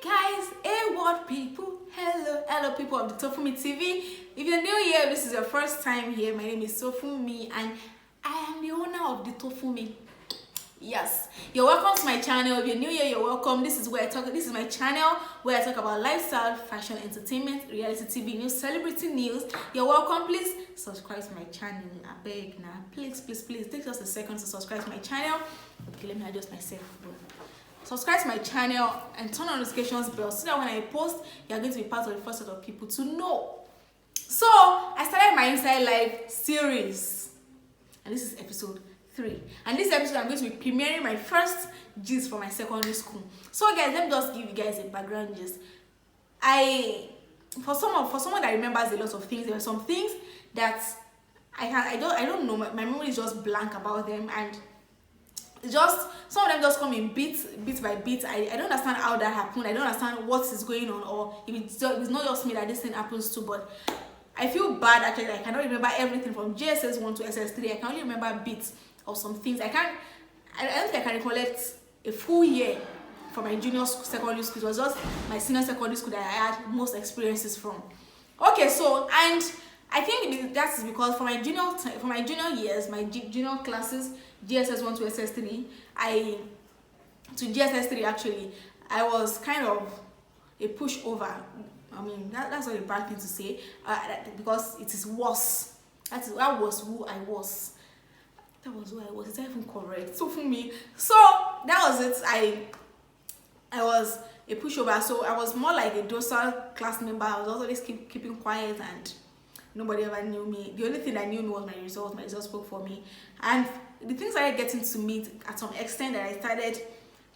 Guys, hey what people, hello people of the Tofunmi TV. If you're new here, this is your first time here, my name is Tofunmi and I am the owner of the Tofunmi. Yes, you're welcome to my channel. If you're new here, you're welcome. This is my channel where I talk about lifestyle, fashion, entertainment, reality TV news, celebrity news. You're welcome. Please subscribe to my channel. I beg now, please take just a second to subscribe to my channel. Okay, let me adjust myself. Subscribe to my channel and turn on notifications bell so that when I post, you're going to be part of the first set of people to know. So I started my Inside Life series, and this is episode 3. And this episode I'm going to be premiering my first gist for my secondary school. So guys, let me just give you guys a background gist. For someone that remembers a lot of things, there are some things that I don't know. My memory is just blank about them, and just some of them just come in bit by bit. I don't understand how that happened. I don't understand what is going on, or if it's not just me that this thing happens to. But I feel bad actually. I cannot remember everything from JSS 1 to SS3. I can only remember bits of some things. I don't think I can recollect a full year from my junior secondary school. It was just my senior secondary school that I had most experiences from. Okay, so and I think that is because for my junior years, my junior classes, GSS 1 to SS3, to GSS 3 actually, I was kind of a pushover. I mean, that's not a bad thing to say, because it is worse. That was who I was. That was who I was. Is that even correct? So for me, so that was it. I was a pushover, so I was more like a docile class member. I was always keeping quiet, and nobody ever knew me. The only thing that knew me was my results. My results spoke for me, and the things started getting to me at some extent that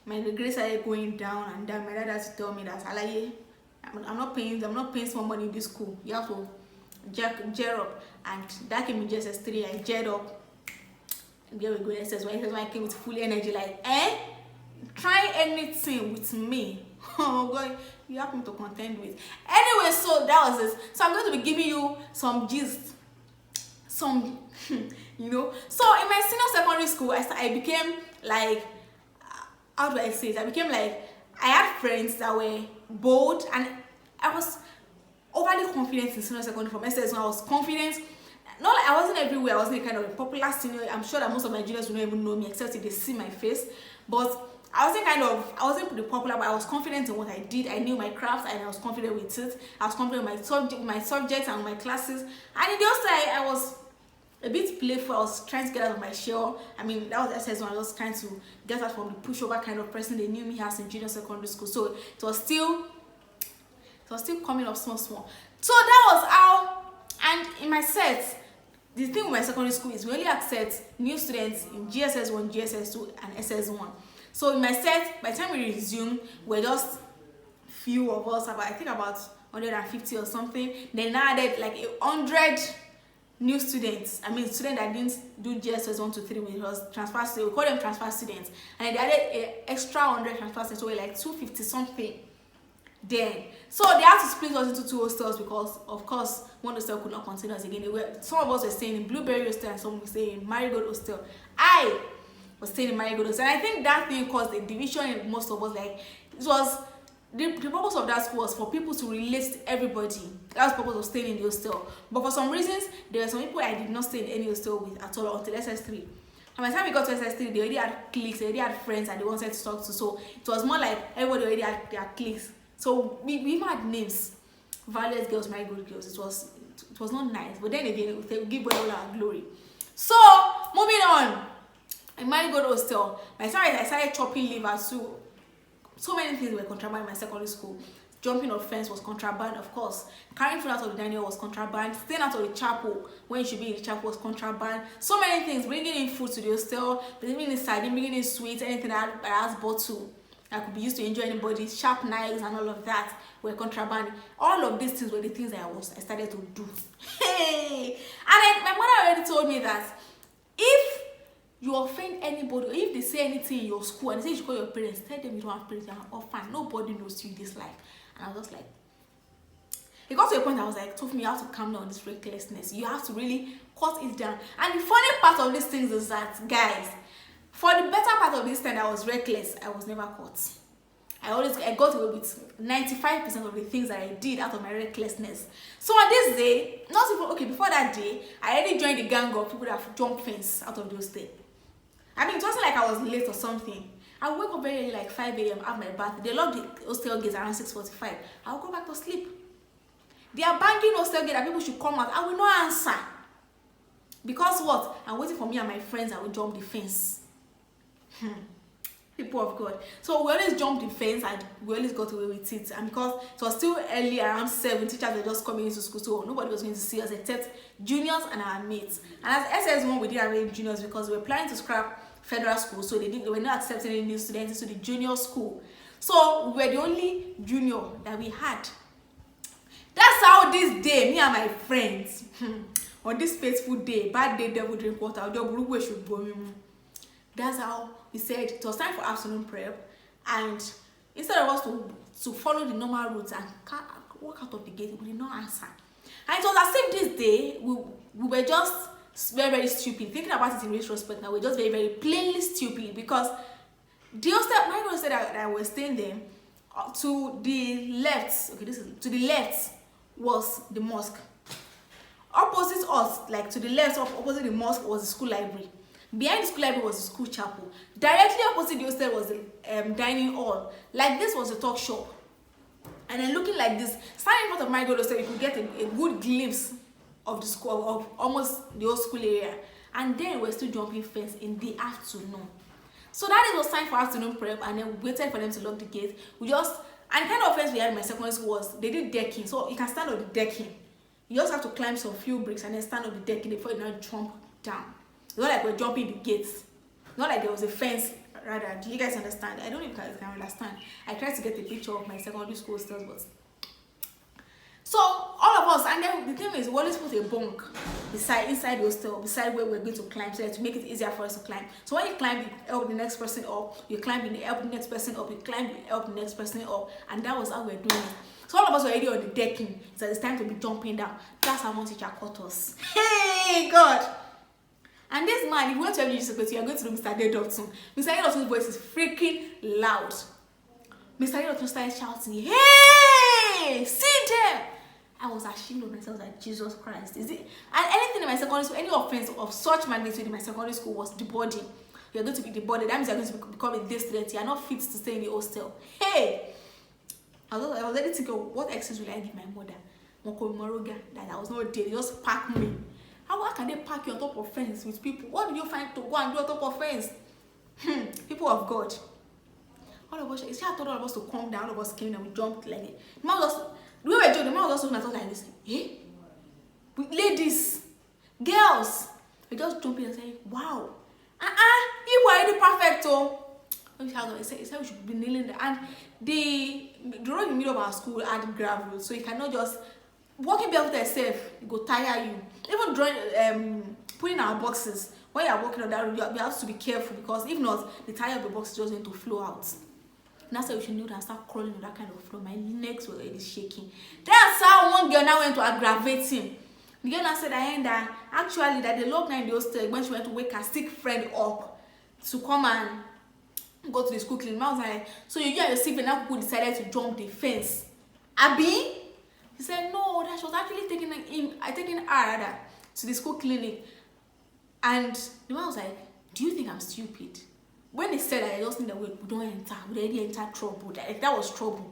my grades started going down and down. My dad had to tell me that I'm not paying small money in this school. You have to gear up, and that came in JSS 3. I geared up. And there we go. SS1 I came with full energy, like try anything with me. Oh God, you have me to contend with. Anyway, so that was it. So I'm going to be giving you some gist, some you know. So in my senior secondary school, I became like, how do I say it? I became like, I had friends that were bold, and I was overly confident in senior secondary. From SS1 I was confident. Not like I wasn't everywhere. I wasn't kind of a popular senior. I'm sure that most of my juniors will not even know me except if they see my face. But I wasn't pretty popular, but I was confident in what I did. I knew my craft and I was confident with it. I was confident with my subjects and my classes. And in the outside, I was a bit playful. I was trying to get out of my shell. I mean, that was SS1. I was trying to get out from the pushover kind of person they knew me as in junior secondary school. So it was still coming up small. So that was how. And in my set, the thing with my secondary school is we only accept new students in GSS 1, GSS 2, and SS1. So in my set, by the time we resumed, we're just few of us, I think about 150 or something. They now added like 100 new students. I mean, students that didn't do GSS 1 to 3 with us, transfer students. We call them transfer students. And they added an extra 100 transfer students, so we're like 250 something. Then, so they had to split us into 2 hostels because, of course, one hostel could not continue us again. Some of us were staying in Blueberry Hostel and some were staying in Marigold Hostel. I was staying in Marigold Hostel, and I think that thing caused a division in most of us. Like, it was the purpose of that school was for people to relate to everybody. That was the purpose of staying in the hostel. But for some reasons, there were some people I did not stay in any hostel with at all until SS3. And by the time we got to SS3, they already had cliques, they already had friends that they wanted to talk to. So it was more like everybody already had their cliques. So we even had names, Violet girls, Marigold girls. It was not nice, but then again, they would give all our glory. So moving on, in Marigold Hostel, by the time I started chopping liver, so many things were contraband in my secondary school. Jumping on fence was contraband, of course. Carrying food out of the dining hall was contraband. Staying out of the chapel when you should be in the chapel was contraband. So many things. Bringing in food to the hostel, bringing in sardine, bringing in sweets, anything that I asked bottle that could be used to enjoy anybody, sharp knives and all of that were contraband. All of these things were the things that I started to do. Hey! And my mother already told me that if you offend anybody, or if they say anything in your school and they say you should call your parents, tell them you don't have parents, you're an orphan, nobody knows you in this life. And I was just like, it got to a point I was like, Tofunmi, you have to calm down this recklessness. You have to really cut it down. And the funny part of these things is that, guys, for the better part of this time I was reckless, I was never caught. I got away with 95% of the things that I did out of my recklessness. So on this day, not even okay, before that day, I already joined the gang of people that jump fence out of the hostel. I mean, it wasn't like I was late or something. I would wake up very early, like 5 a.m., have my bath. They lock the hostel gates around 6:45. I will go back to sleep. They are banging hostel gate that people should come out. I will not answer. Because what? I'm waiting for me and my friends. I will jump the fence. People of God. So we always jumped the fence and we always got away with it. And because it was still early, around 7, teachers were just coming into school, so nobody was going to see us except juniors and our mates. And as SS1, we didn't have any juniors because we were planning to scrap federal school, so they were not accepting any new students into the junior school. So we were the only junior that we had. That's how this day, me and my friends, on this fateful day, bad day, devil drink water, that's how we said it was time for afternoon prep, and instead of us to follow the normal routes and walk out of the gate, we did not answer. And it was as if this day we were just very, very stupid. Thinking about it in retrospect now, we're just very, very plainly stupid, because the hostel, my hostel that I was staying there, to the left, okay, to the left was the mosque. Opposite us, like to the left, opposite the mosque, was the school library. Behind the school library was the school chapel. Directly opposite the hostel was the dining hall. Like this was the talk shop. And then looking like this, standing in front of my hostel, you could get a good glimpse of the school, of almost the whole school area. And then we're still jumping fence in the afternoon. So that it was time for afternoon prep, and then we waited for them to lock the gate. And the kind of fence we had in my secondary school was, they did decking, so you can stand on the decking. You just have to climb some few bricks and then stand on the decking before you now jump down. It's not like we're jumping the gates. Not like there was a fence, rather. Do you guys understand? I don't know if you guys can understand. I tried to get a picture of my secondary school hostels, but so all of us, and then the thing is, we always put a bunk inside the hostel, beside where we're going to climb, so that to make it easier for us to climb. So when you climb, you help the next person up. You climb, you help the next person up. You climb, you help the next person up, and that was how we're doing it. So all of us were already on the decking, so it's time to be jumping down. That's how one teacher caught us. Hey God! And this man, if you went to every Jesutofunmi, you are going to do Mr. Jesutofunmi. Mr. Jesutofunmi's voice is freaking loud. Mr. Jesutofunmi started shouting, "Hey! See them!" I was ashamed of myself, like, Jesus Christ. Is it? And anything in my secondary school, any offense of such magnitude in my secondary school was the body. You're going to be the body. That means you're going to become a day student. You are not fit to stay in the hostel. Hey! I was already thinking, what excuse will I give my mother? That I was not there. They just pack me. How can they pack you on top of fence with people? What did you find to go and do on top of fence? People of God. All of us, she had told all of us to calm down. All of us came and we jumped like it. The man was just looking at us like this. Eh? Ladies, girls, we just jumping and saying, wow. You were already perfect, oh. He said we should be kneeling there. And the road in the middle of our school had gravel, so you cannot just walking barefoot yourself, it go tire you. Even drawing, putting our boxes, when you are walking on that road, you have to be careful, because if not, the tire of the box is just going to flow out. And that's why we should kneel and start crawling on that kind of floor. My legs were already shaking. That's how one girl now went to aggravate him. The girl now said that actually that the locked in the hostel when she went to wake her sick friend up to come and go to the school clinic. I was like, so you and your sick friend now people decided to jump the fence. Abi? He said no, that she was actually taking her to the school clinic. And the man was like, do you think I'm stupid? When they said that, I just think that we don't enter, we already entered trouble. If that was trouble,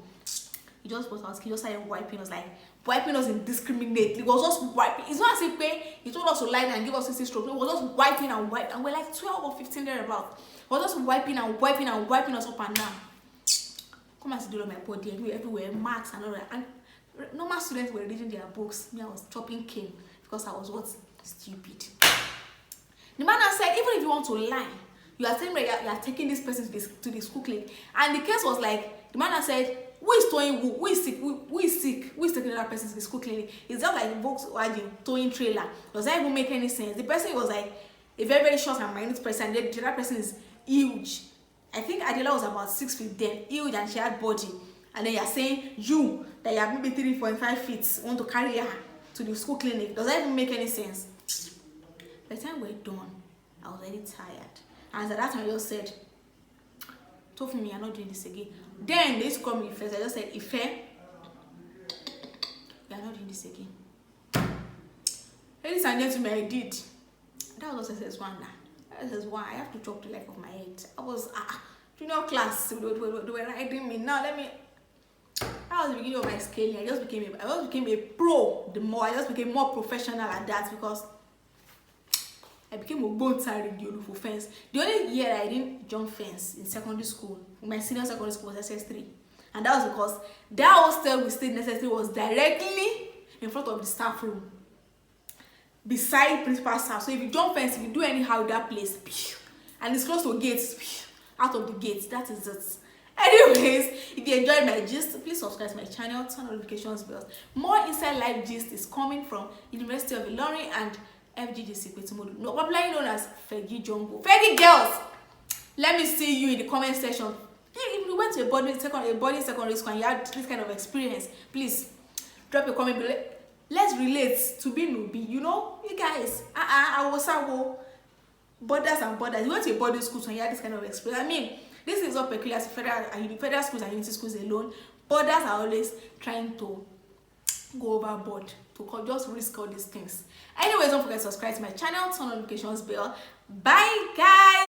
he just was asking, he just started wiping us, like wiping us indiscriminately. It was just wiping. It's not as if he told us to lie and give us 60 strokes. It was just wiping and wiping, and we're like 12 or 15 thereabouts. It was just wiping and wiping and wiping us up and down. Come and see on my body everywhere, marks and all that. And normal students were reading their books. Me, I was chopping cane because I was what? Stupid. The man said, even if you want to lie, you are saying that you are taking this person to the school clinic. And the case was like, the man said, who is towing who? Who is sick? Who is sick? Who is taking another person to the school clinic? It's just like Volkswagen towing trailer. Does that even make any sense? The person was like a very, very short and minute person. The other person is huge. I think Adela was about 6 feet then, huge, and she had body. And then you are saying you, that you are maybe 3.5 feet, want to carry her to the school clinic. Does that even make any sense? By the time we're done, I was already tired. And at that time, I just said, Tofunmi, you're not doing this again. Then they used to call me Ife. So I just said, Ife, you're not doing this again. Ladies and gentlemen, I did. That was SS1 now. SS1, I have to talk to the life of my head. I was junior class. They were riding me. Now let me. That was the beginning of my scaling. I just became a pro. I just became more professional at that, because I became a bone tired for fence. The only year I didn't jump fence in secondary school, my senior secondary school, was SS3, and that was because that hostel we stayed in SS3 was directly in front of the staff room, beside principal's house. So if you jump fence, if you do anyhow that place, and it's close to gates, out of the gates, that is it. Anyways, if you enjoyed my gist, please subscribe to my channel, turn notifications bells. More inside life gist is coming from University of Ilorin and FGGC Kwetumodu, popularly known as Fegi Jungle. Fegi girls, let me see you in the comment section. If you went to a boarding secondary school and you had this kind of experience, please drop a comment below. Let's relate to being Nubi. You know, you guys, I was borders and borders. You went to a boarding school and you had this kind of experience. I mean, this is not peculiar to federal schools and unity schools alone. Borders are always trying to go overboard to just risk all these things. Anyways, don't forget to subscribe to my channel, turn on notifications bell. Bye guys.